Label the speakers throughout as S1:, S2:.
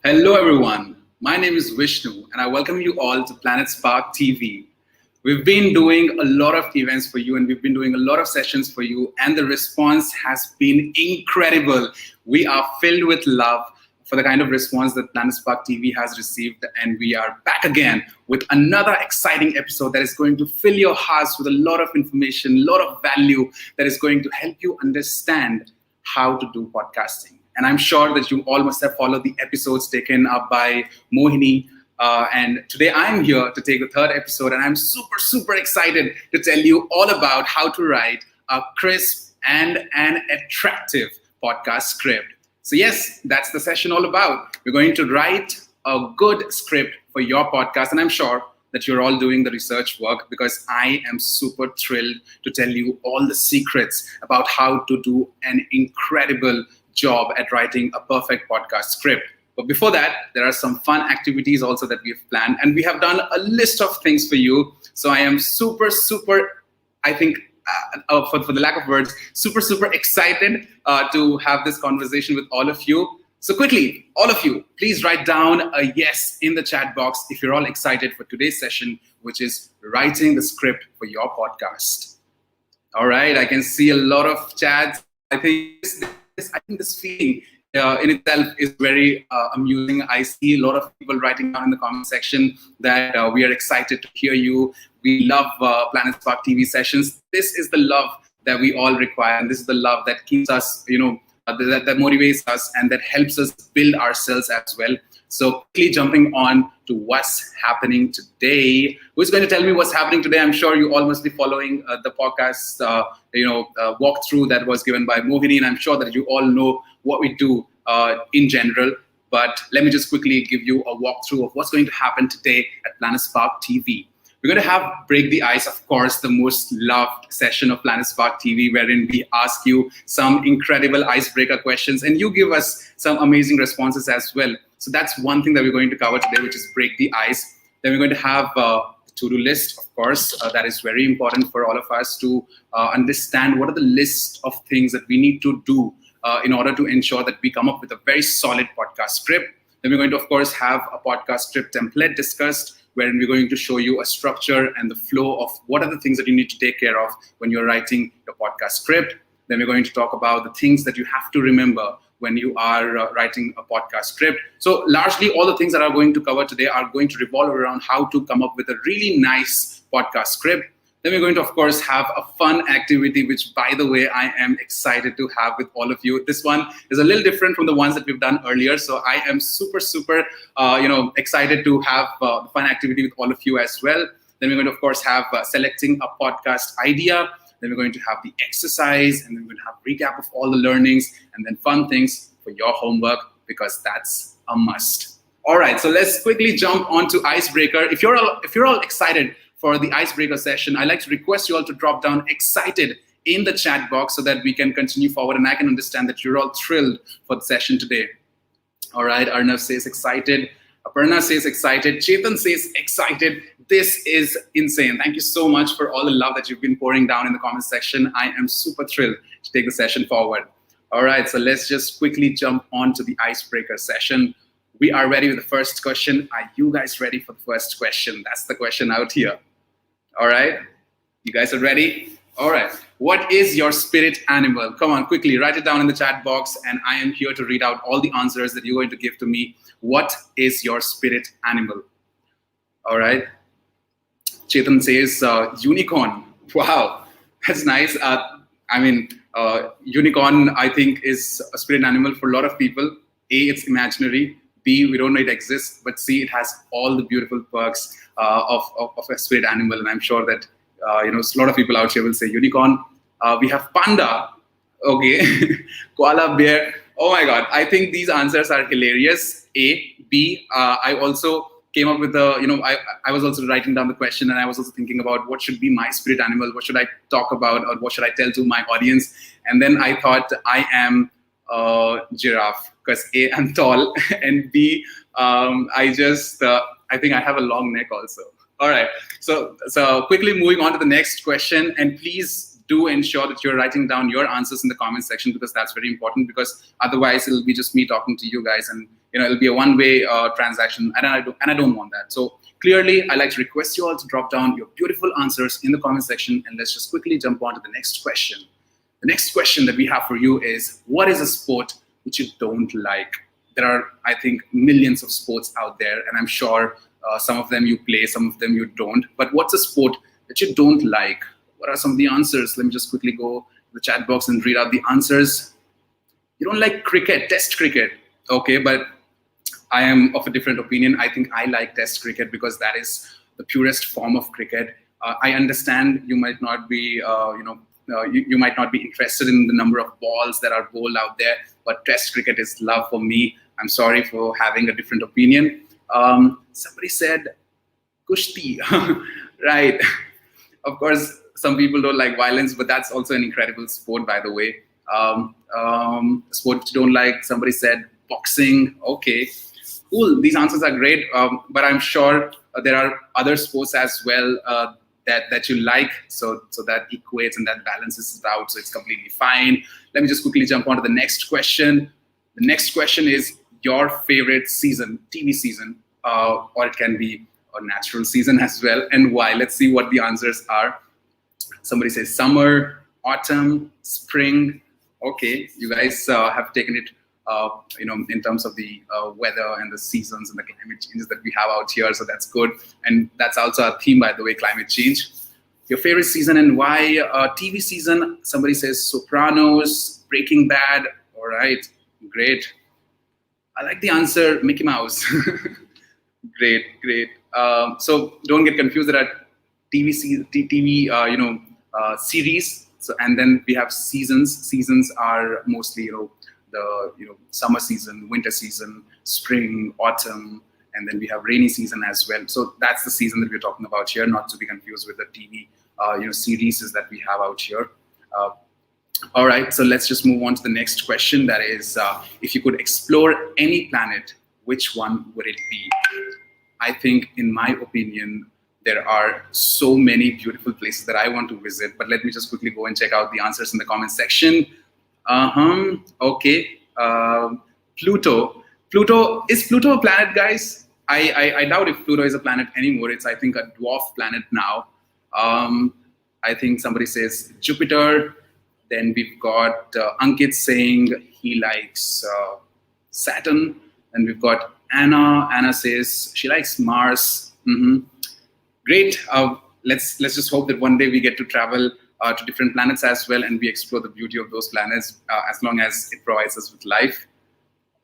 S1: Hello everyone, my name is Vishnu and I welcome you all to PlanetSpark TV. We've been doing a lot of events for you and we've been doing a lot of sessions for you and the response has been incredible. We are filled with love for the kind of response that PlanetSpark TV has received, and we are back again with another exciting episode that is going to fill your hearts with a lot of information, a lot of value that is going to help you understand how to do podcasting. And I'm sure that you all must have followed the episodes taken up by Mohini. And today I'm here to take the third episode, and I'm super excited to tell you all about how to write a crisp and an attractive podcast script. So yes, that's the session all about. We're going to write a good script for your podcast, and I'm sure that you're all doing the research work because I am super thrilled to tell you all the secrets about how to do an incredible job at writing a perfect podcast script. But before that, there are some fun activities also that we've planned, and we have done a list of things for you. So I am super, I think, for the lack of words, super excited to have this conversation with all of you. So quickly, all of you, please write down a yes in the chat box if you're all excited for today's session, which is writing the script for your podcast. All right, I can see a lot of chats. I think this feeling in itself is very amusing. I see a lot of people writing down in the comment section that we are excited to hear you. We love PlanetSpark TV sessions. This is the love that we all require, and this is the love that keeps us, that motivates us and that helps us build ourselves as well. So quickly jumping on to what's happening today. Who's going to tell me what's happening today? I'm sure you all must be following the podcast, walkthrough that was given by Mohini, and I'm sure that you all know what we do in general. But let me just quickly give you a walkthrough of what's going to happen today at PlanetSpark TV. We're going to have Break the Ice, of course, the most loved session of PlanetSpark TV, wherein we ask you some incredible icebreaker questions and you give us some amazing responses as well. So that's one thing that we're going to cover today, which is Break the Ice. Then we're going to have a to-do list, of course. That is very important for all of us to understand what are the list of things that we need to do in order to ensure that we come up with a very solid podcast script. Then we're going to, of course, have a podcast script template discussed, wherein we're going to show you a structure and the flow of what are the things that you need to take care of when you're writing your podcast script. Then we're going to talk about the things that you have to remember when you are writing a podcast script. So largely all the things that I'm going to cover today are going to revolve around how to come up with a really nice podcast script. Then we're going to, of course, have a fun activity, which, by the way, I am excited to have with all of you. This one is a little different from the ones that we've done earlier. So I am super excited to have the fun activity with all of you as well. Then we're going to, of course, have selecting a podcast idea. Then we're going to have the exercise, and then we're going to have recap of all the learnings, and then fun things for your homework, because that's a must. All right, so let's quickly jump onto icebreaker. If you're all excited for the icebreaker session, I'd like to request you all to drop down excited in the chat box so that we can continue forward and I can understand that you're all thrilled for the session today. All right, Arnav says excited. Aparna says excited. Chetan says excited. This is insane. Thank you so much for all the love that you've been pouring down in the comment section. I am super thrilled to take the session forward. All right, so let's just quickly jump on to the icebreaker session. We are ready with the first question. Are you guys ready for the first question? That's the question out here. All right, you guys are ready? All right, what is your spirit animal? Come on, quickly write it down in the chat box, and I am here to read out all the answers that you're going to give to me. What is your spirit animal? All right, Chetan says unicorn. Wow, that's nice. Unicorn, I think, is a spirit animal for a lot of people. A, it's imaginary. B, we don't know it exists. But C, it has all the beautiful perks of a spirit animal. And I'm sure that a lot of people out here will say unicorn. We have panda. Okay, koala bear. Oh my God, I think these answers are hilarious. A, B, I also came up with I was also writing down the question, and I was also thinking about what should be my spirit animal, what should I talk about, or what should I tell to my audience. And then I thought I am giraffe, because A, I'm tall, and B, I think I have a long neck also. All right, so quickly moving on to the next question, and please do ensure that you're writing down your answers in the comment section, because that's very important, because otherwise it'll be just me talking to you guys, and it'll be a one-way transaction, and I don't want that. So clearly, I like to request you all to drop down your beautiful answers in the comment section, and let's just quickly jump on to the next question. The next question that we have for you is, what is a sport which you don't like? There are, I think, millions of sports out there, and I'm sure some of them you play, some of them you don't. But what's a sport that you don't like? What are some of the answers? Let me just quickly go to the chat box and read out the answers. You don't like cricket, test cricket. Okay, but I am of a different opinion. I think I like test cricket because that is the purest form of cricket. I understand you might not be, you might not be interested in the number of balls that are bowled out there, but test cricket is love for me. I'm sorry for having a different opinion. Somebody said kushti, right? Of course, some people don't like violence, but that's also an incredible sport, by the way. Sport you don't like, somebody said boxing. Okay, cool. These answers are great, but I'm sure there are other sports as well that you like, so that equates and that balances it out, so it's completely fine. Let me just quickly jump on to the next question. The next question is your favorite season, TV season, or it can be a natural season as well, and why. Let's see what the answers are. Somebody says summer, autumn, spring. Okay, you guys have taken it in terms of the weather and the seasons and the climate changes that we have out here, so that's good. And that's also our theme, by the way, climate change. Your favorite season and why? TV season, somebody says Sopranos, Breaking Bad. All right, great. I like the answer, Mickey Mouse. Great. So don't get confused. There are TV series. So, and then we have seasons. Seasons are mostly, the summer season, winter season, spring, autumn, and then we have rainy season as well. So that's the season that we're talking about here, not to be confused with the TV series that we have out here. All right, so let's just move on to the next question. That is, if you could explore any planet, which one would it be? I think, in my opinion, there are so many beautiful places that I want to visit, but let me just quickly go and check out the answers in the comment section. Okay. Pluto. Is Pluto a planet, guys? I doubt if Pluto is a planet anymore. It's, I think, a dwarf planet now. I think somebody says Jupiter. Then we've got Ankit saying he likes Saturn. And we've got Anna. Anna says she likes Mars. Great. Let's just hope that one day we get to travel to different planets as well, and we explore the beauty of those planets as long as it provides us with life.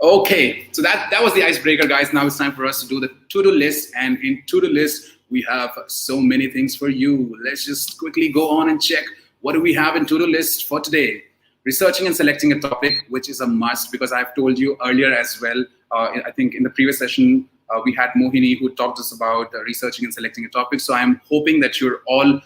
S1: Okay, so that was the icebreaker, guys. Now it's time for us to do the to-do list, and in to-do list we have so many things for you. Let's just quickly go on and check what do we have in to-do list for today. Researching and selecting a topic, which is a must, because I've told you earlier as well. I think in the previous session we had Mohini who talked to us about researching and selecting a topic. So I'm hoping that you're all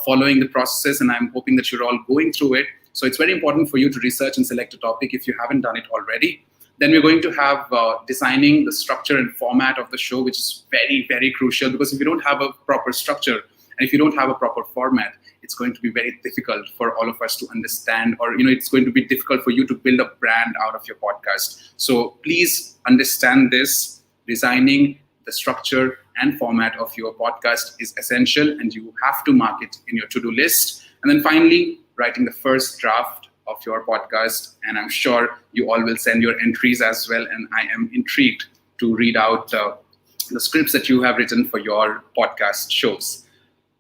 S1: following the processes, and I'm hoping that you're all going through it. So it's very important for you to research and select a topic if you haven't done it already. Then we're going to have designing the structure and format of the show, which is very, very crucial, because if you don't have a proper structure and if you don't have a proper format, it's going to be very difficult for all of us to understand, or it's going to be difficult for you to build a brand out of your podcast. So please understand this. Designing the structure and format of your podcast is essential, and you have to mark it in your to-do list. And then finally, writing the first draft of your podcast, and I'm sure you all will send your entries as well, and I am intrigued to read out the scripts that you have written for your podcast shows.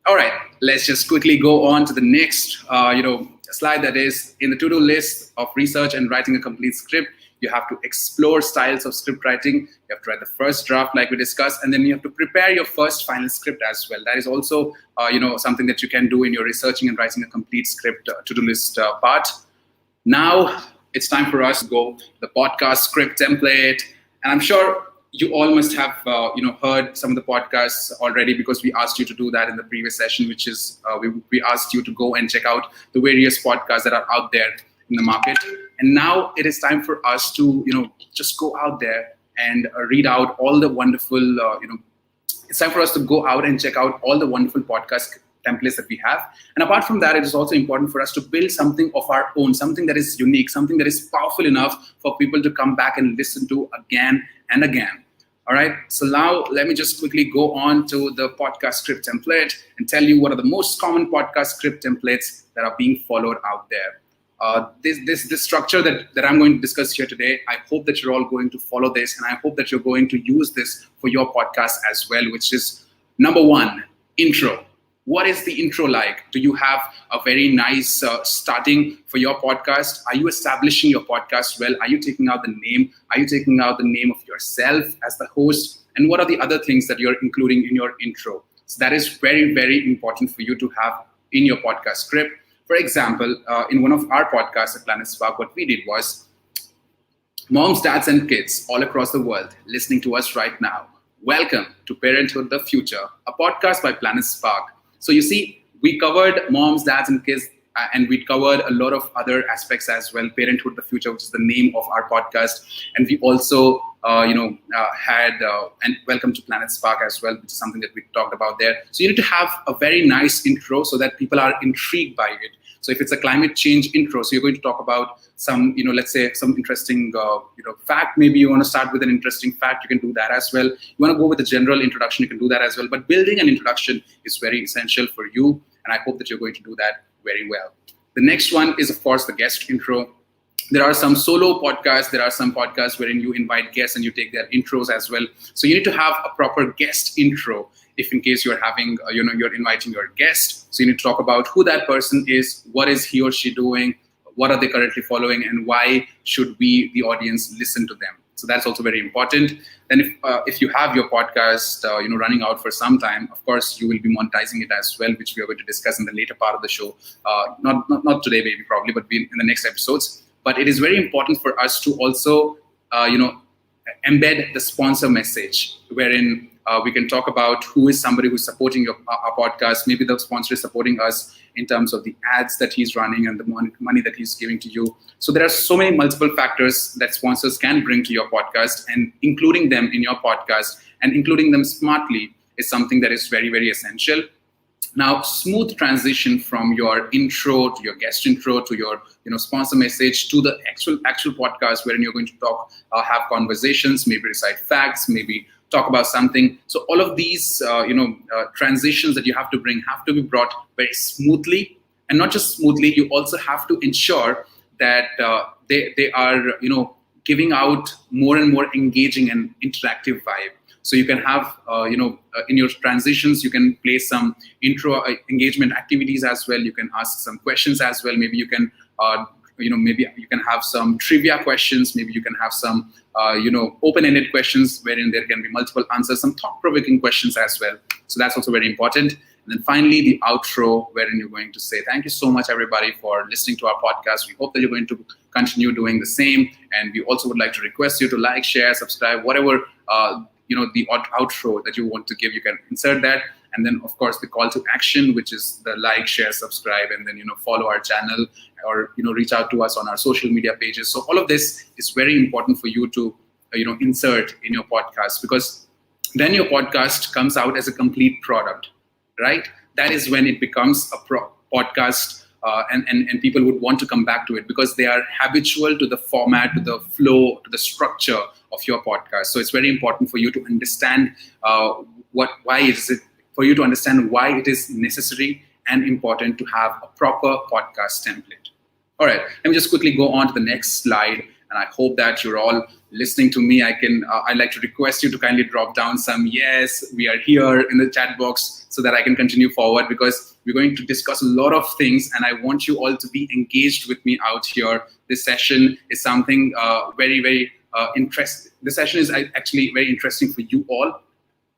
S1: All right, let's just quickly go on to the next slide. That is, in the to-do list of research and writing a complete script, you have to explore styles of script writing. You have to write the first draft like we discussed, and then you have to prepare your first final script as well. That is also something that you can do in your researching and writing a complete script to-do list part. Now it's time for us to go the podcast script template. And I'm sure you all must have heard some of the podcasts already, because we asked you to do that in the previous session, which is we asked you to go and check out the various podcasts that are out there in the market. And now it is time for us to just go out there and read out all the wonderful it's time for us to go out and check out all the wonderful podcast templates that we have. And apart from that, it is also important for us to build something of our own, something that is unique, something that is powerful enough for people to come back and listen to again and again. All right, so now let me just quickly go on to the podcast script template and tell you what are the most common podcast script templates that are being followed out there. This structure that I'm going to discuss here today, I hope that you're all going to follow this, and I hope that you're going to use this for your podcast as well, which is number one, intro. What is the intro like? Do you have a very nice starting for your podcast? Are you establishing your podcast well? Are you taking out the name? Are you taking out the name of yourself as the host? And what are the other things that you're including in your intro? So that is very, very important for you to have in your podcast script. For example, in one of our podcasts at PlanetSpark, what we did was moms, dads, and kids all across the world listening to us right now. Welcome to Parenthood the Future, a podcast by PlanetSpark. So you see, we covered moms, dads, and kids, and we covered a lot of other aspects as well. Parenthood the Future, which is the name of our podcast, and we also, had and Welcome to PlanetSpark as well, which is something that we talked about there. So you need to have a very nice intro so that people are intrigued by it. So if it's a climate change intro, so you're going to talk about some, let's say some interesting, fact. Maybe you want to start with an interesting fact. You can do that as well. You want to go with a general introduction. You can do that as well. But building an introduction is very essential for you, and I hope that you're going to do that very well. The next one is, of course, the guest intro. There are some solo podcasts. There are some podcasts wherein you invite guests and you take their intros as well. So you need to have a proper guest intro. If in case you're having, you're inviting your guest. So you need to talk about who that person is, what is he or she doing, what are they currently following, and why should we, the audience, listen to them. So that's also very important. Then if you have your podcast, running out for some time, of course, you will be monetizing it as well, which we are going to discuss in the later part of the show. Not today, maybe, probably, but in the next episodes. But it is very important for us to also, embed the sponsor message, wherein we can talk about who is somebody who's supporting our podcast. Maybe the sponsor is supporting us in terms of the ads that he's running and the money that he's giving to you. So there are so many multiple factors that sponsors can bring to your podcast, and including them in your podcast and including them smartly is something that is very, very essential. Now, smooth transition from your intro to your guest intro to your sponsor message to the actual podcast wherein you're going to talk, have conversations, maybe recite facts, maybe talk about something. So all of these transitions that you have to bring have to be brought very smoothly, and not just smoothly. You also have to ensure that they are giving out more and more engaging and interactive vibe. So you can have, in your transitions, you can play some intro engagement activities as well. You can ask some questions as well. Maybe you can, maybe you can have some trivia questions. Maybe you can have some, open-ended questions wherein there can be multiple answers, some thought-provoking questions as well. So that's also very important. And then finally, the outro, wherein you're going to say, thank you so much, everybody, for listening to our podcast. We hope that you're going to continue doing the same. And we also would like to request you to like, share, subscribe, whatever, the outro that you want to give, you can insert that. And then, of course, the call to action, which is the like, share, subscribe, and then, follow our channel or, reach out to us on our social media pages. So all of this is very important for you to, insert in your podcast, because then your podcast comes out as a complete product, right? That is when it becomes a podcast and people would want to come back to it because they are habitual to the format, to the flow, to the structure of your podcast. So it's very important for you to understand why it is necessary and important to have a proper podcast template. All right, let me just quickly go on to the next slide, and I hope that you're all listening to me. I'd like to request you to kindly drop down some yes, we are here in the chat box so that I can continue forward, because we're going to discuss a lot of things and I want you all to be engaged with me out here. This session is something very, very interesting. The session is actually very interesting for you all,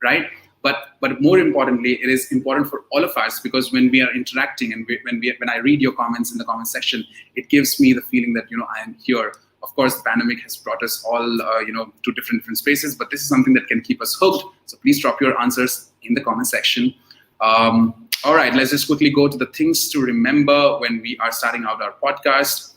S1: right? But more importantly, it is important for all of us, because when we are interacting and when I read your comments in the comment section, it gives me the feeling that I am here. Of course, the pandemic has brought us all to different spaces, but this is something that can keep us hooked. So please drop your answers in the comment section. All right, let's just quickly go to the things to remember when we are starting out our podcast.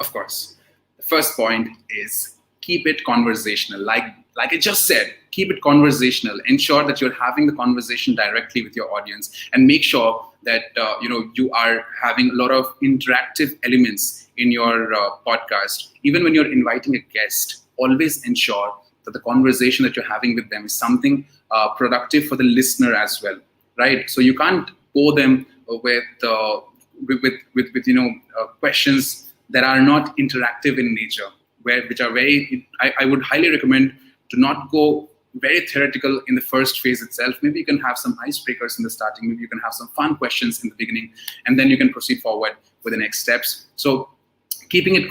S1: Of course, the first point is keep it conversational. Like I just said, keep it conversational. Ensure that you're having the conversation directly with your audience, and make sure that you are having a lot of interactive elements in your podcast. Even when you're inviting a guest, always ensure that the conversation that you're having with them is something productive for the listener as well, right? So you can't bore them with questions that are not interactive in nature, which are very. I would highly recommend to not go very theoretical in the first phase itself. Maybe you can have some icebreakers in the starting. Maybe you can have some fun questions in the beginning, and then you can proceed forward with the next steps. So keeping it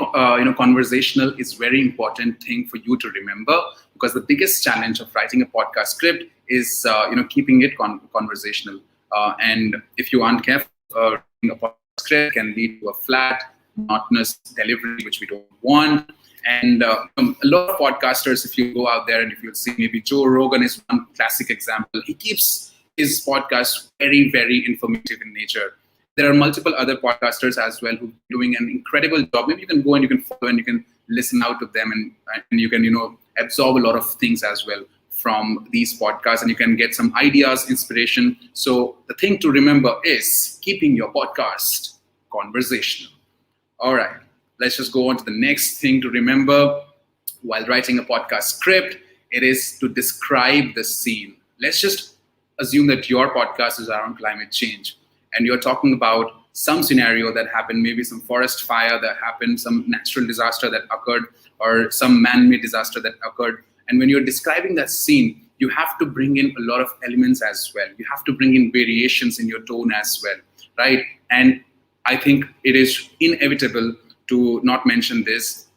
S1: conversational is very important thing for you to remember, because the biggest challenge of writing a podcast script is keeping it conversational. And if you aren't careful, writing a podcast script can lead to a flat, monotonous delivery, which we don't want. And a lot of podcasters, if you go out there and if you'll see, maybe Joe Rogan is one classic example. He keeps his podcast very, very informative in nature. There are multiple other podcasters as well who are doing an incredible job. Maybe you can go and you can follow and you can listen out to them, and you can absorb a lot of things as well from these podcasts, and you can get some ideas, inspiration. So the thing to remember is keeping your podcast conversational. All right, let's just go on to the next thing to remember while writing a podcast script. It is to describe the scene. Let's just assume that your podcast is around climate change, and you're talking about some scenario that happened, maybe some forest fire that happened, some natural disaster that occurred, or some man-made disaster that occurred. And when you're describing that scene, you have to bring in a lot of elements as well. You have to bring in variations in your tone as well, right? And I think it is inevitable to not mention this.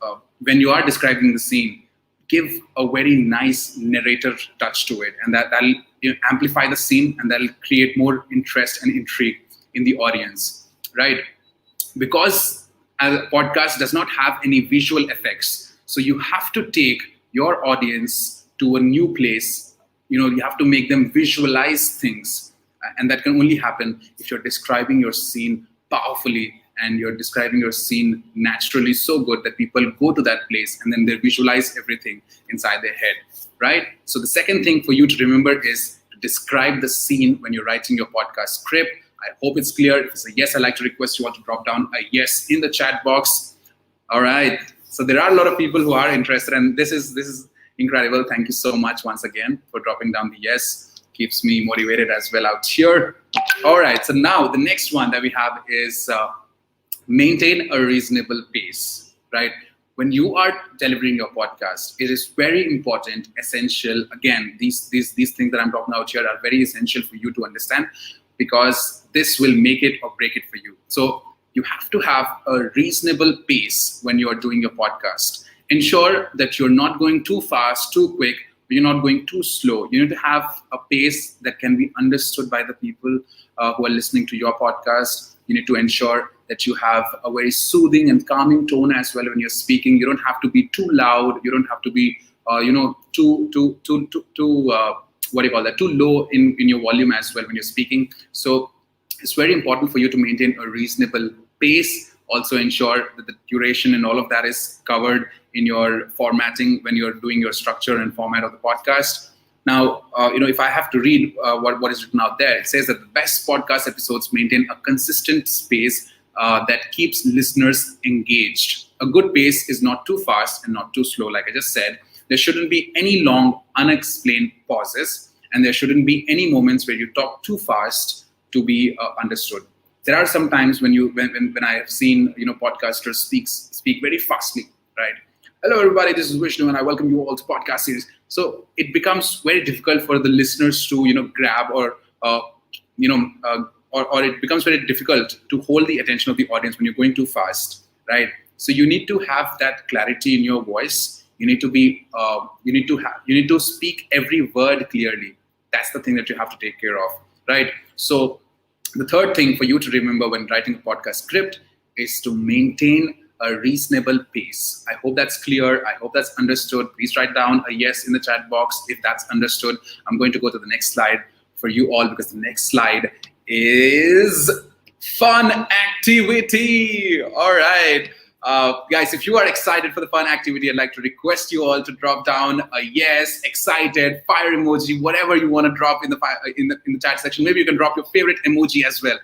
S1: When you are describing the scene, give a very nice narrator touch to it, and that'll amplify the scene, and that'll create more interest and intrigue in the audience, right? Because a podcast does not have any visual effects, so you have to take your audience to a new place. You have to make them visualize things, and that can only happen if you're describing your scene powerfully and you're describing your scene naturally so good that people go to that place and then they visualize everything inside their head, right? So the second thing for you to remember is to describe the scene when you're writing your podcast script. I hope it's clear. If it's a yes, I'd like to request you all to drop down a yes in the chat box. All right. So there are a lot of people who are interested, and this is incredible. Thank you so much once again for dropping down the yes. Keeps me motivated as well out here. All right. So now the next one that we have is maintain a reasonable pace, right? When you are delivering your podcast, it is very important, essential. Again, these things that I'm talking about here are very essential for you to understand, because this will make it or break it for you. So you have to have a reasonable pace when you are doing your podcast. Ensure that you're not going too fast, too quick, but you're not going too slow. You need to have a pace that can be understood by the people who are listening to your podcast. You need to ensure that you have a very soothing and calming tone as well when you're speaking. You don't have to be too loud. You don't have to be, too low in your volume as well when you're speaking. So it's very important for you to maintain a reasonable pace. Also ensure that the duration and all of that is covered in your formatting when you're doing your structure and format of the podcast. Now, if I have to read what is written out there, it says that the best podcast episodes maintain a consistent pace that keeps listeners engaged. A good pace is not too fast and not too slow, like I just said. There shouldn't be any long, unexplained pauses, and there shouldn't be any moments where you talk too fast to be understood. There are some times when I have seen podcasters speak very fastly, right? Hello everybody, this is Vishnu and I welcome you all to podcast series. So it becomes very difficult for the listeners to grab or it becomes very difficult to hold the attention of the audience when you're going too fast, right? So you need to have that clarity in your voice. You need to be you need to speak every word clearly. That's the thing that you have to take care of, right? So the third thing for you to remember when writing a podcast script is to maintain a reasonable pace. I hope that's clear. I hope that's understood. Please write down a yes in the chat box if that's understood. I'm going to go to the next slide for you all, because the next slide is fun activity. All right. Guys, if you are excited for the fun activity, I'd like to request you all to drop down a yes, excited, fire emoji, whatever you want to drop in the chat section. Maybe you can drop your favorite emoji as well.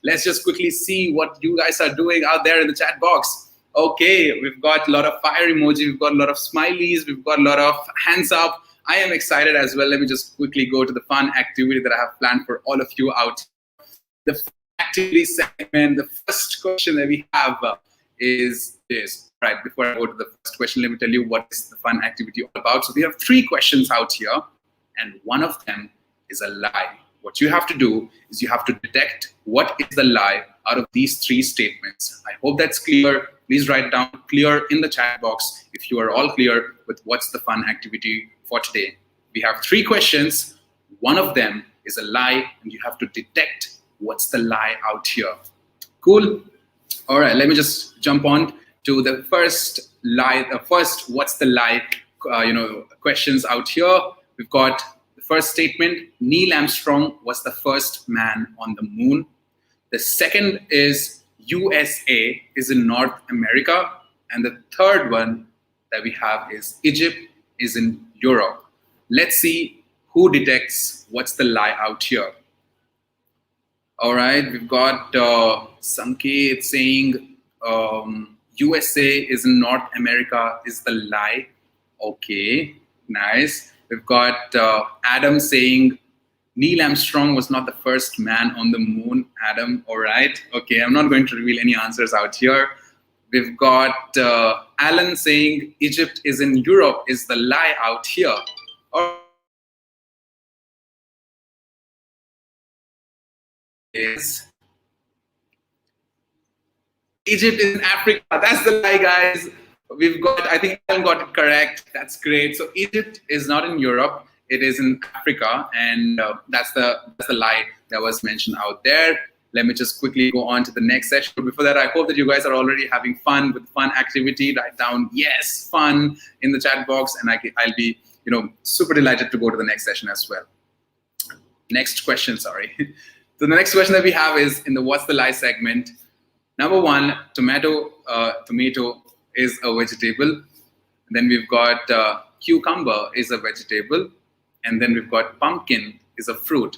S1: Let's just quickly see what you guys are doing out there in the chat box. Okay, we've got a lot of fire emoji, we've got a lot of smileys, we've got a lot of hands up. I am excited as well. Let me just quickly go to the fun activity that I have planned for all of you out. The fun activity segment, the first question that we have is this. Right, before I go to the first question, let me tell you what is the fun activity all about. So we have 3 questions out here, and one of them is a lie. What you have to do is you have to detect what is the lie out of these 3 statements. I hope that's clear. Please write down clear in the chat box if you are all clear with what's the fun activity for today. We have 3 questions. One of them is a lie, and you have to detect what's the lie out here. Cool? All right, let me just jump on to the first lie. First, what's the lie? Questions out here. We've got the first statement: Neil Armstrong was the first man on the moon. The second is USA is in North America, and the third one that we have is Egypt is in Europe. Let's see who detects what's the lie out here. All right, we've got Sanket saying USA is in North America is the lie. Okay, nice. We've got Adam saying Neil Armstrong was not the first man on the moon. Adam, all right. Okay, I'm not going to reveal any answers out here. We've got Alan saying Egypt is in Europe is the lie out here. Is Egypt is in Africa. That's the lie, guys. We've got, I think Alan got it correct. That's great. So Egypt is not in Europe. It is in Africa, and that's the lie that was mentioned out there. Let me just quickly go on to the next session. But before that, I hope that you guys are already having fun with fun activity. Write down yes, fun in the chat box, and I'll be super delighted to go to the next session as well. Next question, sorry. So the next question that we have is in the what's the lie segment. Number 1, tomato is a vegetable. Then we've got cucumber is a vegetable. And then we've got pumpkin is a fruit.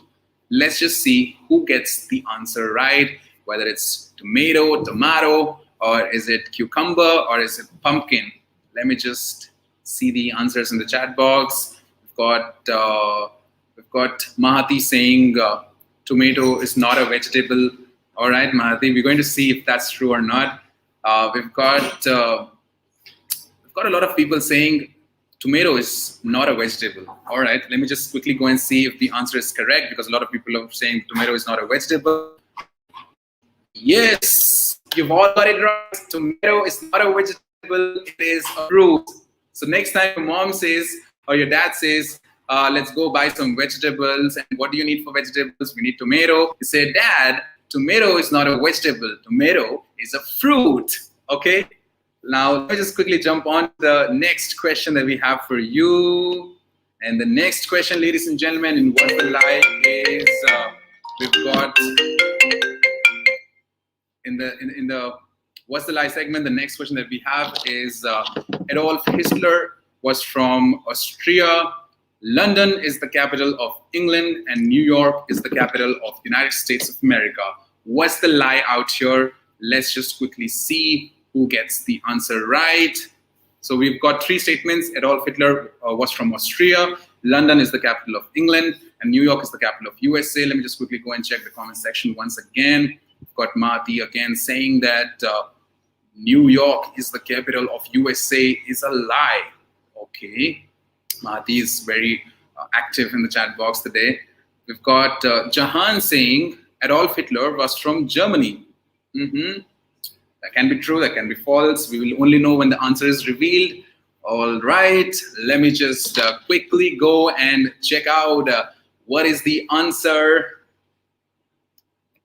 S1: Let's just see who gets the answer right, whether it's tomato, or is it cucumber, or is it pumpkin. Let me just see the answers in the chat box. We've got Mahati saying tomato is not a vegetable. All right, Mahati, we're going to see if that's true or not. We've got a lot of people saying tomato is not a vegetable. All right, let me just quickly go and see if the answer is correct, because a lot of people are saying tomato is not a vegetable. Yes, you've all got it right. Tomato is not a vegetable, it is a fruit. So next time your mom says or your dad says, let's go buy some vegetables, and what do you need for vegetables? We need tomato. You say, Dad, tomato is not a vegetable. Tomato is a fruit. Okay? Now, let me just quickly jump on to the next question that we have for you. And the next question, ladies and gentlemen, in What's the Lie is we've got in the What's the Lie segment, the next question that we have is Adolf Hitler was from Austria. London is the capital of England, and New York is the capital of the United States of America. What's the lie out here? Let's just quickly see who gets the answer right. So we've got 3 statements. Adolf Hitler was from Austria. London is the capital of England, and New York is the capital of USA. Let me just quickly go and check the comment section once again. We've got Mahati again saying that New York is the capital of USA is a lie. Okay. Mahati is very active in the chat box today. We've got Jahan saying Adolf Hitler was from Germany. That can be true, that can be false. We will only know when the answer is revealed. All right, let me just quickly go and check out what is the answer.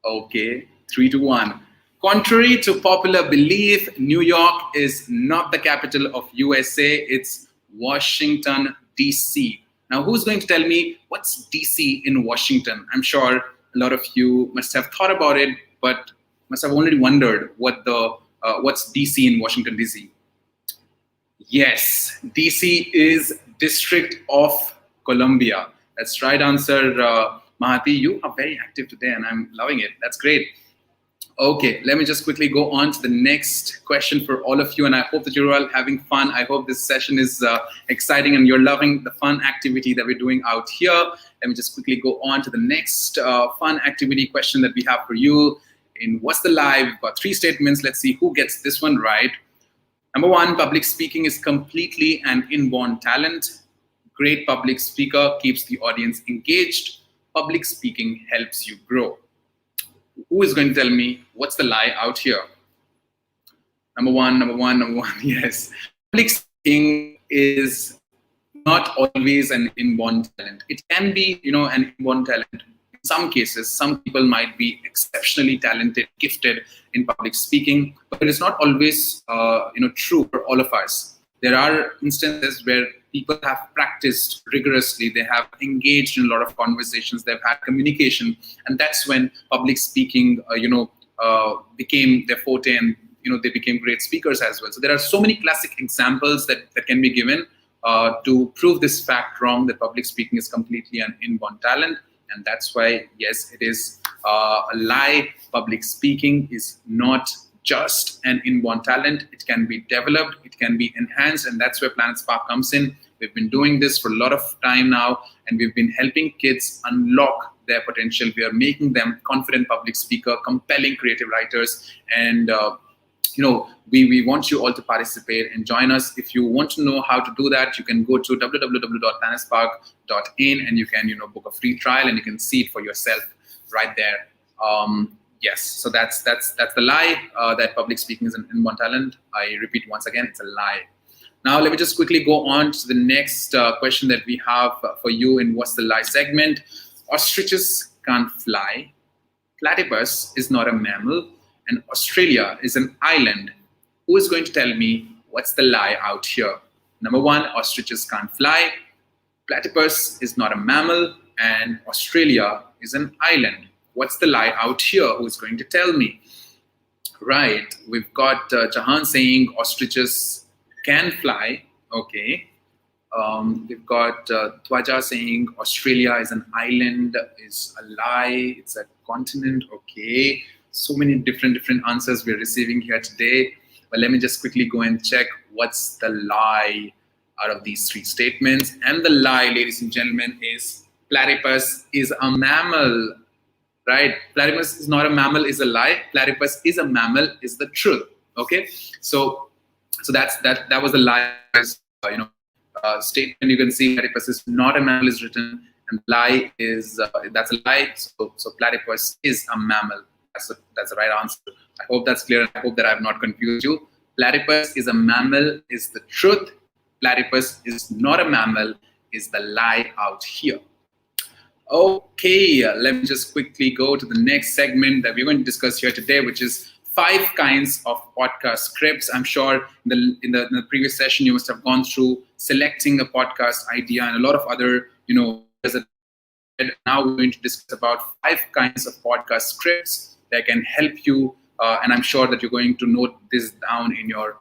S1: Okay, 3 to 1. Contrary to popular belief, New York is not the capital of USA. It's Washington, D.C. Now, who's going to tell me what's D.C. in Washington? I'm sure a lot of you must have thought about it, but must have already wondered what's D.C. in Washington, D.C. Yes, D.C. is District of Columbia. That's right answer, Mahati. You are very active today, and I'm loving it. That's great. Okay, let me just quickly go on to the next question for all of you, and I hope that you're all having fun. I hope this session is exciting and you're loving the fun activity that we're doing out here. Let me just quickly go on to the next fun activity question that we have for you. In What's the Lie? We've got 3 statements. Let's see who gets this one right. Number 1, public speaking is completely an inborn talent. Great public speaker keeps the audience engaged. Public speaking helps you grow. Who is going to tell me what's the lie out here? Number one. Yes. Public speaking is not always an inborn talent. It can be, an inborn talent. In some cases, some people might be exceptionally talented, gifted in public speaking, but it is not always, true for all of us. There are instances where people have practiced rigorously, they have engaged in a lot of conversations, they've had communication, and that's when public speaking, became their forte, and they became great speakers as well. So there are so many classic examples that can be given to prove this fact wrong, that public speaking is completely an inborn talent, and that's why, yes, it is a lie. Public speaking is not just an inborn talent. It can be developed, it can be enhanced, and that's where PlanetSpark comes in. We've been doing this for a lot of time now, and we've been helping kids unlock their potential. We are making them confident public speaker, compelling creative writers, and we want you all to participate and join us. If you want to know how to do that, you can go to www.planetspark.in and you can book a free trial, and you can see it for yourself right there. Yes, so that's the lie, that public speaking is an inborn talent. I repeat once again, it's a lie. Now let me just quickly go on to the next question that we have for you in What's the Lie segment. Ostriches can't fly. Platypus is not a mammal. And Australia is an island. Who is going to tell me what's the lie out here? Number 1, ostriches can't fly. Platypus is not a mammal. And Australia is an island. What's the lie out here? Who's going to tell me? Right, we've got Jahan saying ostriches can fly. Okay. We've got Twaja saying Australia is an island, is a lie, it's a continent. Okay. So many different answers we're receiving here today. But let me just quickly go and check what's the lie out of these 3 statements. And the lie, ladies and gentlemen, is platypus is a mammal. Right? Platypus is not a mammal is a lie. Platypus is a mammal is the truth. Okay? So that was the lie. Statement. You can see platypus is not a mammal is written, and lie is that's a lie. So platypus is a mammal. That's the right answer. I hope that's clear. I hope that I have not confused you. Platypus is a mammal is the truth. Platypus is not a mammal is the lie out here. Okay, let me just quickly go to the next segment that we're going to discuss here today, which is 5 kinds of podcast scripts. I'm sure in the previous session you must have gone through selecting a podcast idea and a lot of other, now we're going to discuss about 5 kinds of podcast scripts that can help you, and I'm sure that you're going to note this down in your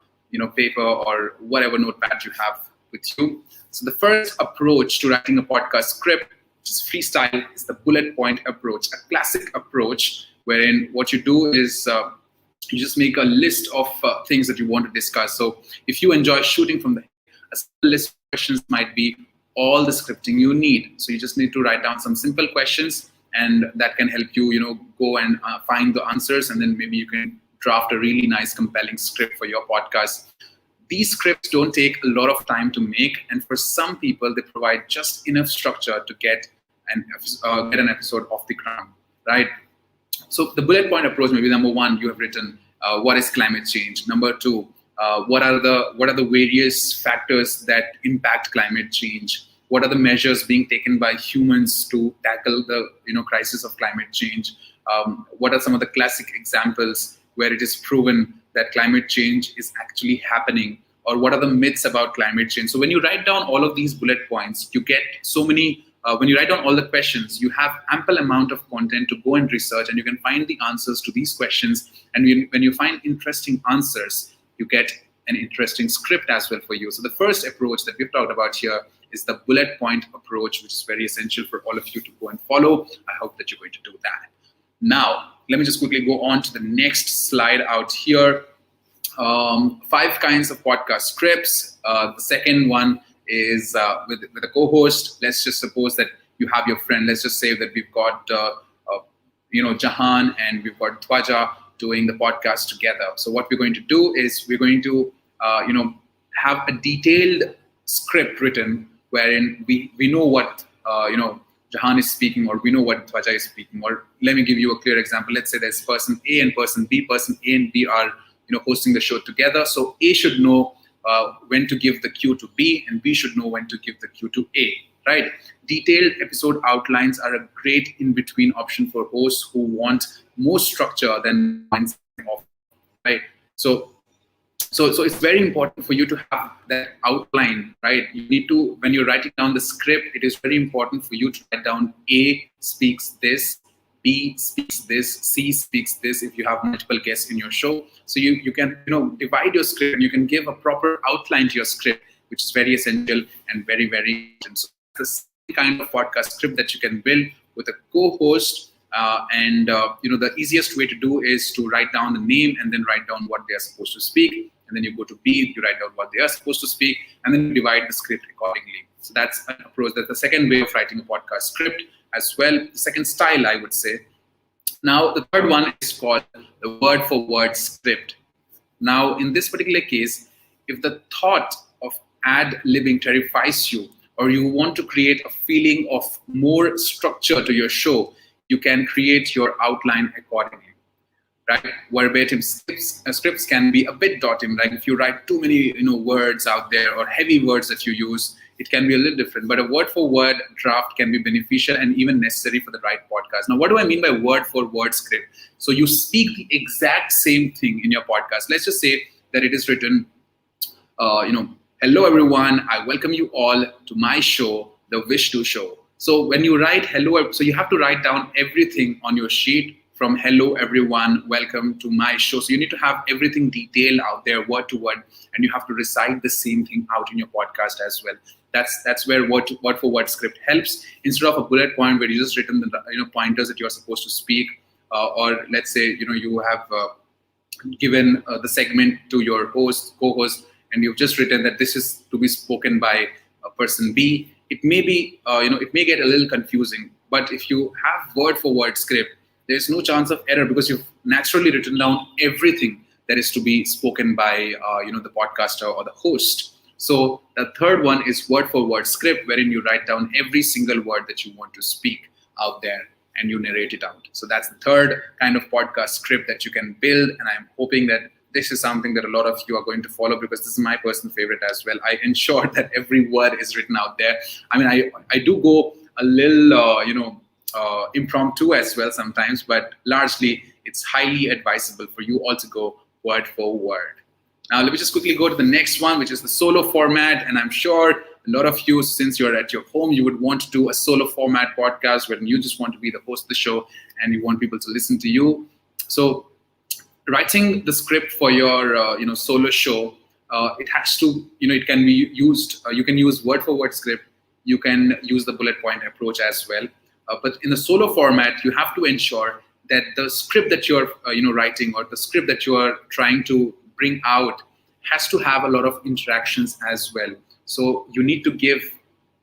S1: paper or whatever notepad you have with you. So the first approach to writing a podcast script, which is freestyle, is the bullet point approach, a classic approach wherein what you do is you just make a list of things that you want to discuss. So if you enjoy shooting from the hip, a simple list of questions might be all the scripting you need. So you just need to write down some simple questions, and that can help you, go and find the answers, and then maybe you can draft a really nice, compelling script for your podcast. These scripts don't take a lot of time to make, and for some people, they provide just enough structure to get an episode off the ground, right? So the bullet point approach, maybe number 1, you have written what is climate change. Number 2, what are the various factors that impact climate change? What are the measures being taken by humans to tackle the crisis of climate change? What are some of the classic examples where it is proven that climate change is actually happening? Or what are the myths about climate change? So when you write down all of these bullet points, you get so many, when you write down all the questions, you have ample amount of content to go and research, and you can find the answers to these questions. And when you find interesting answers, you get an interesting script as well for you. So the first approach that we've talked about here is the bullet point approach, which is very essential for all of you to go and follow. I hope that you're going to do that. Now, let me just quickly go on to the next slide out here. 5 kinds of podcast scripts. The second one is with a co-host. Let's just suppose that you have your friend. Let's just say that we've got Jahan and we've got Twaja doing the podcast together. So what we're going to do is we're going to have a detailed script written wherein we know what Jahan is speaking, or we know what Twaja is speaking. Or let me give you a clear example. Let's say there's person A and person B. Person A and B are hosting the show together. So A should know when to give the cue to B, and B should know when to give the cue to A. Right? Detailed episode outlines are a great in-between option for hosts who want more structure than off. Right? So it's very important for you to have that outline, right? You need to, when you're writing down the script, it is very important for you to write down A speaks this, B speaks this, C speaks this, if you have multiple guests in your show. So you can divide your script, and you can give a proper outline to your script, which is very essential and very, very important. So that's the kind of podcast script that you can build with a co-host. The easiest way to do is to write down the name and then write down what they are supposed to speak. And then you go to B, you write down what they are supposed to speak, and then you divide the script accordingly. So that's an approach. That's the second way of writing a podcast script as well. The second style, I would say. Now, the third one is called the word-for-word script. Now, in this particular case, if the thought of ad-libbing terrifies you, or you want to create a feeling of more structure to your show, you can create your outline accordingly. Right? Verbatim scripts can be a bit daunting. Like if you write too many words out there, or heavy words that you use, it can be a little different. But a word-for-word draft can be beneficial and even necessary for the right podcast. Now, what do I mean by word-for-word script? So you speak the exact same thing in your podcast. Let's just say that it is written, hello everyone, I welcome you all to my show, The Vishnu Show. So when you write hello, so you have to write down everything on your sheet, from hello everyone, welcome to my show. So you need to have everything detailed out there, word to word, and you have to recite the same thing out in your podcast as well. That's where word for word script helps. Instead of a bullet point where you just written the pointers that you are supposed to speak, or let's say you have given the segment to your co-host, and you've just written that this is to be spoken by person B. It may be it may get a little confusing, but if you have word for word script, there's no chance of error because you've naturally written down everything that is to be spoken by the podcaster or the host. So the third one is word for word script, wherein you write down every single word that you want to speak out there and you narrate it out. So that's the third kind of podcast script that you can build, and I'm hoping that this is something that a lot of you are going to follow, because this is my personal favorite as well. I ensure that every word is written out there. I mean, I do go a little impromptu as well sometimes, but largely it's highly advisable for you all to go word for word. Now let me just quickly go to the next one, which is the solo format. And I'm sure a lot of you, since you're at your home, you would want to do a solo format podcast where you just want to be the host of the show and you want people to listen to you. So writing the script for your solo show, it has to, it can be used, you can use word for word script, you can use the bullet point approach as well. But in the solo format, you have to ensure that the script that you're writing, or the script that you are trying to bring out, has to have a lot of interactions as well. So you need to give,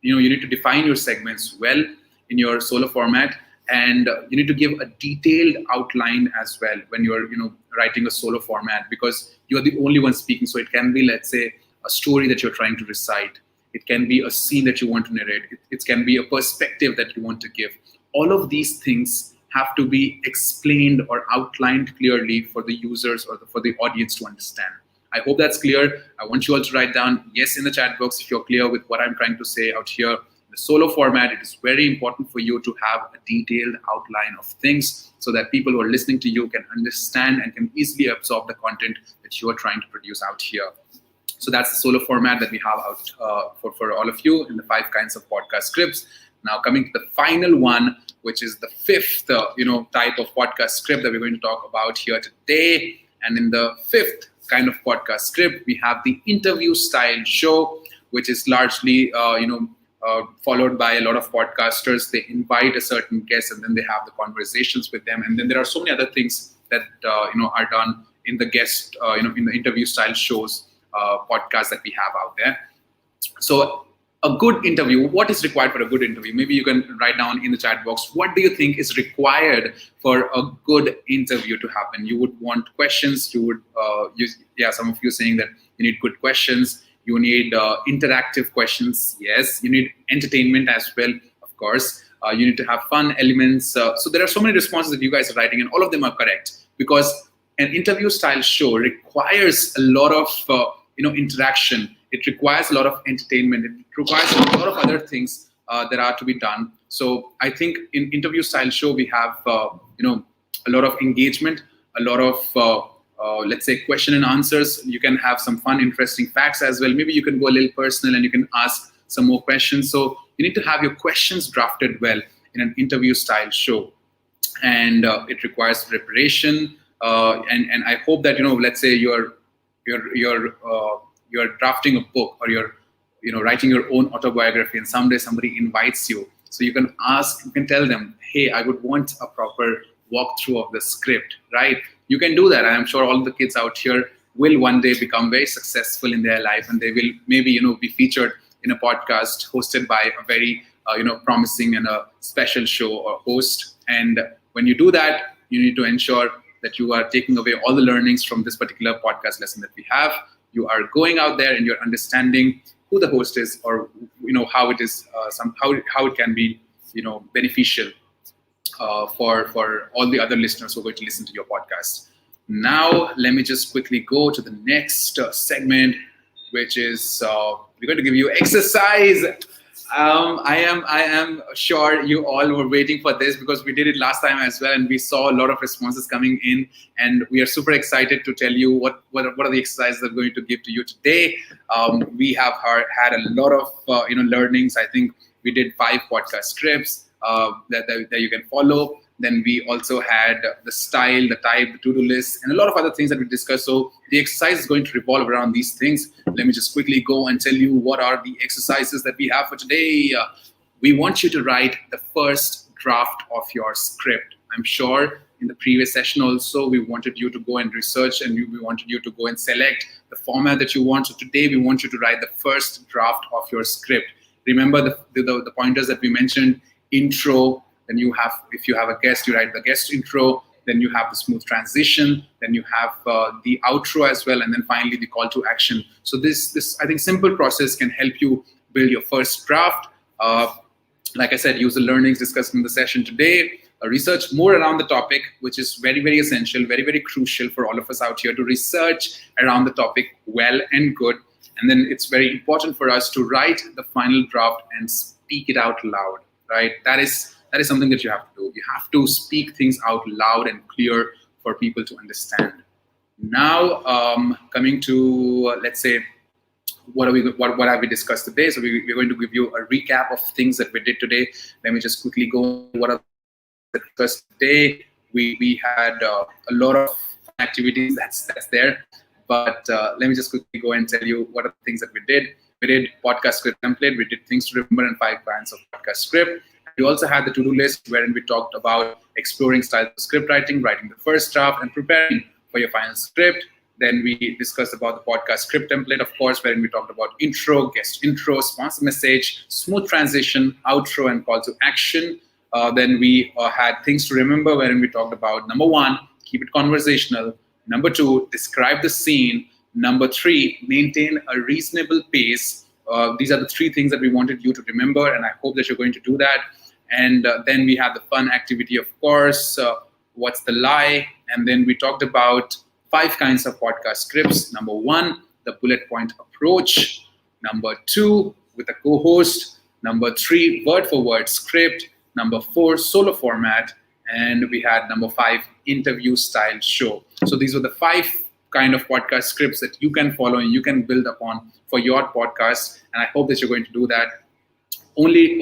S1: you need to define your segments well in your solo format, and you need to give a detailed outline as well when you're writing a solo format, because you're the only one speaking. So it can be, let's say, a story that you're trying to recite. It can be a scene that you want to narrate. It can be a perspective that you want to give. All of these things have to be explained or outlined clearly for the users or for the audience to understand. I hope that's clear. I want you all to write down yes in the chat box if you're clear with what I'm trying to say out here. In the solo format, it is very important for you to have a detailed outline of things so that people who are listening to you can understand and can easily absorb the content that you are trying to produce out here. So that's the solo format that we have out for all of you in the 5 kinds of podcast scripts. Now coming to the final one, which is the 5th type of podcast script that we're going to talk about here today. And in the 5th kind of podcast script, we have the interview style show, which is largely followed by a lot of podcasters. They invite a certain guest, and then they have the conversations with them. And then there are so many other things that are done in the guest, in the interview style shows, podcasts that we have out there. So a good interview, what is required for a good interview? Maybe you can write down in the chat box, what do you think is required for a good interview to happen? You would want questions. You would some of you saying that you need good questions. You need interactive questions. Yes. You need entertainment as well, of course. You need to have fun elements. So there are so many responses that you guys are writing, and all of them are correct, because an interview style show requires a lot of interaction. It requires a lot of entertainment. It requires a lot of other things that are to be done. So I think in interview style show, we have a lot of engagement, a lot of let's say question and answers. You can have some fun, interesting facts as well. Maybe you can go a little personal and you can ask some more questions. So you need to have your questions drafted well in an interview style show, and it requires preparation. And I hope that let's say you're drafting a book, or you're writing your own autobiography, and someday somebody invites you, so you can tell them, hey, I would want a proper walkthrough of the script, right? You can do that. I'm sure all the kids out here will one day become very successful in their life, and they will maybe be featured in a podcast hosted by a very promising and a special show or host. And when you do that, you need to ensure that you are taking away all the learnings from this particular podcast lesson that we have. You are going out there and you're understanding who the host is, or how it is how it can be beneficial for all the other listeners who are going to listen to your podcast. Now let me just quickly go to the next segment, which is we're going to give you exercise. I am sure you all were waiting for this, because we did it last time as well, and we saw a lot of responses coming in, and we are super excited to tell you what are the exercises that we're going to give to you today. We have had a lot of learnings. I think we did 5 podcast scripts that you can follow. Then we also had the style, the type, the to-do list, and a lot of other things that we discussed. So the exercise is going to revolve around these things. Let me just quickly go and tell you what are the exercises that we have for today. We want you to write the first draft of your script. I'm sure in the previous session also, we wanted you to go and research, and we wanted you to go and select the format that you want. So today we want you to write the first draft of your script. Remember the pointers that we mentioned: intro. Then you have, if you have a guest, you write the guest intro. Then you have the smooth transition. Then you have the outro as well. And then finally the call to action. So this I think simple process can help you build your first draft. Like I said, use the learnings discussed in the session today. Research more around the topic, which is very, very essential, very, very crucial for all of us out here to research around the topic well and good. And then it's very important for us to write the final draft and speak it out loud, right? That is something that you have to do. You have to speak things out loud and clear for people to understand. Now, coming to, let's say, what have we discussed today? So we're going to give you a recap of things that we did today. Let me just quickly go. What are the discussed today? We had a lot of activities that's there. But let me just quickly go and tell you what are the things that we did. We did podcast script template. We did things to remember and 5 kinds of podcast script. We also had the to-do list, wherein we talked about exploring styles of script writing, writing the first draft, and preparing for your final script. Then we discussed about the podcast script template, of course, wherein we talked about intro, guest intro, sponsor message, smooth transition, outro, and call to action. Then we had things to remember, wherein we talked about number 1, keep it conversational. Number 2, describe the scene. Number 3, maintain a reasonable pace. These are the 3 things that we wanted you to remember, and I hope that you're going to do that. And then we had the fun activity, of course, what's the lie? And then we talked about 5 kinds of podcast scripts. Number 1, the bullet point approach. Number 2, with a co-host. Number 3, word for word script. Number 4, solo format. And we had number 5, interview style show. So these were the 5 kind of podcast scripts that you can follow and you can build upon for your podcast. And I hope that you're going to do that. Only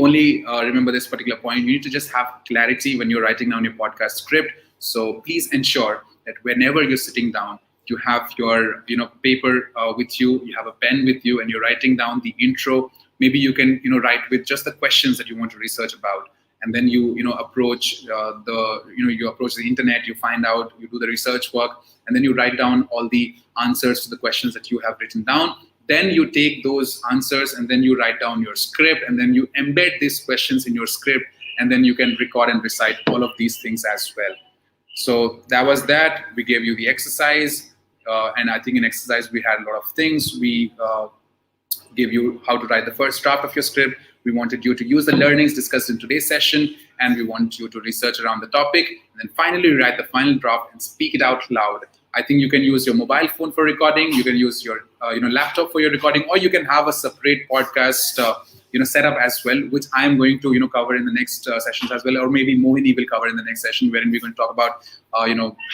S1: remember this particular point. You need to just have clarity when you're writing down your podcast script. So please ensure that whenever you're sitting down, you have your paper with you, you have a pen with you, and you're writing down the intro maybe you can write with just the questions that you want to research about, and then you approach you approach the internet, you find out, you do the research work, and then you write down all the answers to the questions that you have written down. Then you take those answers and then you write down your script, and then you embed these questions in your script, and then you can record and recite all of these things as well. So that was that. We gave you the exercise, and I think in exercise we had a lot of things. We gave you how to write the first draft of your script. We wanted you to use the learnings discussed in today's session, and we want you to research around the topic, and then finally write the final draft and speak it out loud. I think you can use your mobile phone for recording, you can use your laptop for your recording, or you can have a separate podcast setup as well, which I am going to cover in the next sessions as well, or maybe Mohini will cover in the next session, wherein we're going to talk about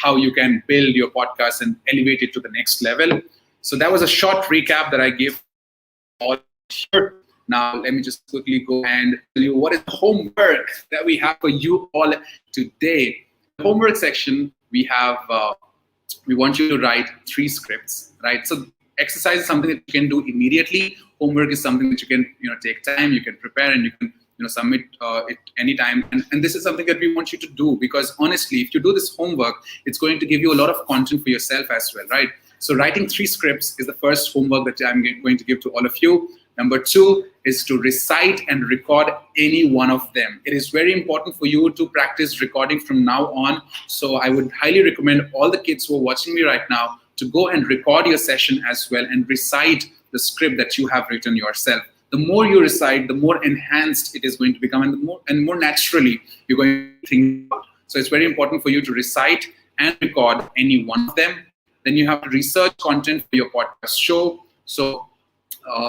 S1: how you can build your podcast and elevate it to the next level. So that was a short recap that I gave all here. Now let me just quickly go and tell you what is the homework that we have for you all today. The homework section, we have we want you to write 3 scripts, right? So exercise is something that you can do immediately. Homework is something that you can take time, you can prepare, and you can submit it anytime. And this is something that we want you to do, because honestly, if you do this homework, it's going to give you a lot of content for yourself as well, right? So writing 3 scripts is the first homework that I'm going to give to all of you. Number 2 is to recite and record any one of them. It is very important for you to practice recording from now on. So I would highly recommend all the kids who are watching me right now to go and record your session as well and recite the script that you have written yourself. The more you recite, the more enhanced it is going to become, and more naturally you're going to think about. So it's very important for you to recite and record any one of them. Then you have to research content for your podcast show. So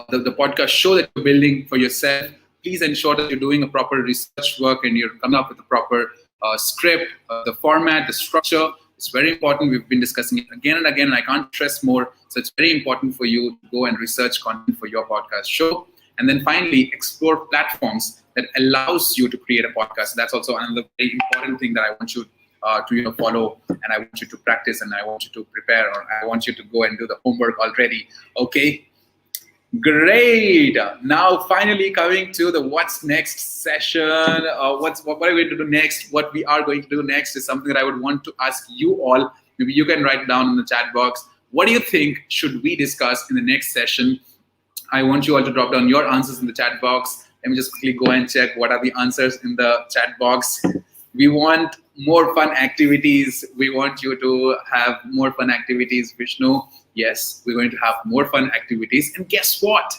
S1: the podcast show that you're building for yourself, please ensure that you're doing a proper research work and you're coming up with a proper script, the format, the structure. It's very important. We've been discussing it again and again, and I can't stress more. So it's very important for you to go and research content for your podcast show. And then finally, explore platforms that allows you to create a podcast. That's also another very important thing that I want you to follow, and I want you to practice, and I want you to prepare, or I want you to go and do the homework already. Okay? Great. Now, finally, coming to the what's next session. What are we going to do next? What we are going to do next is something that I would want to ask you all. Maybe you can write down in the chat box. What do you think should we discuss in the next session? I want you all to drop down your answers in the chat box. Let me just quickly go and check what are the answers in the chat box. We want more fun activities. We want you to have more fun activities, Vishnu. Yes, we're going to have more fun activities. And guess what?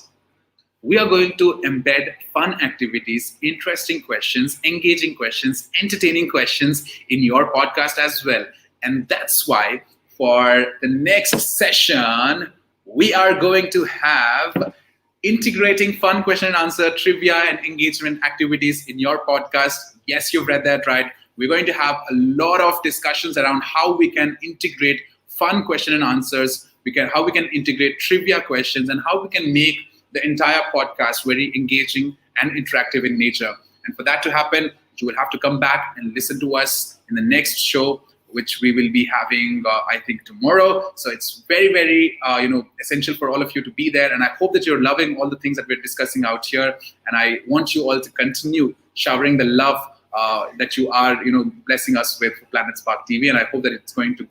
S1: We are going to embed fun activities, interesting questions, engaging questions, entertaining questions in your podcast as well. And that's why for the next session, we are going to have integrating fun question and answer, trivia, and engagement activities in your podcast. Yes, you've read that right. We're going to have a lot of discussions around how we can integrate fun question and answers, how we can integrate trivia questions, and how we can make the entire podcast very engaging and interactive in nature. And for that to happen, you will have to come back and listen to us in the next show, which we will be having, I think, tomorrow. So it's very, very, essential for all of you to be there. And I hope that you're loving all the things that we're discussing out here. And I want you all to continue showering the love that you are, blessing us with PlanetSpark TV. And I hope that it's going to,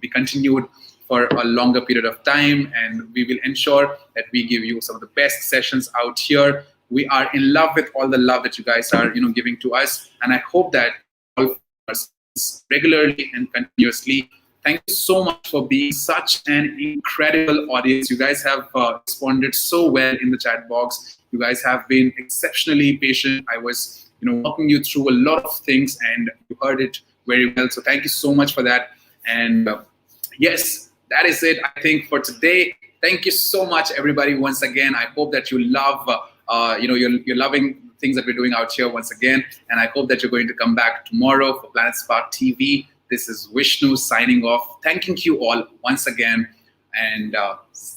S1: be continued for a longer period of time. And we will ensure that we give you some of the best sessions out here. We are in love with all the love that you guys are, giving to us. And I hope that all of us regularly and continuously. Thank you so much for being such an incredible audience. You guys have responded so well in the chat box. You guys have been exceptionally patient. I was, walking you through a lot of things, and you heard it very well. So thank you so much for that. And yes, that is it, I think, for today. Thank you so much, everybody. Once again, I hope that you love, you're loving things that we're doing out here once again. And I hope that you're going to come back tomorrow for PlanetSpark TV. This is Vishnu signing off, thanking you all once again, and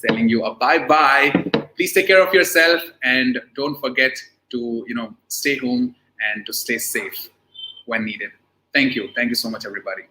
S1: telling you a bye-bye. Please take care of yourself, and don't forget to, stay home and to stay safe when needed. Thank you. Thank you so much, everybody.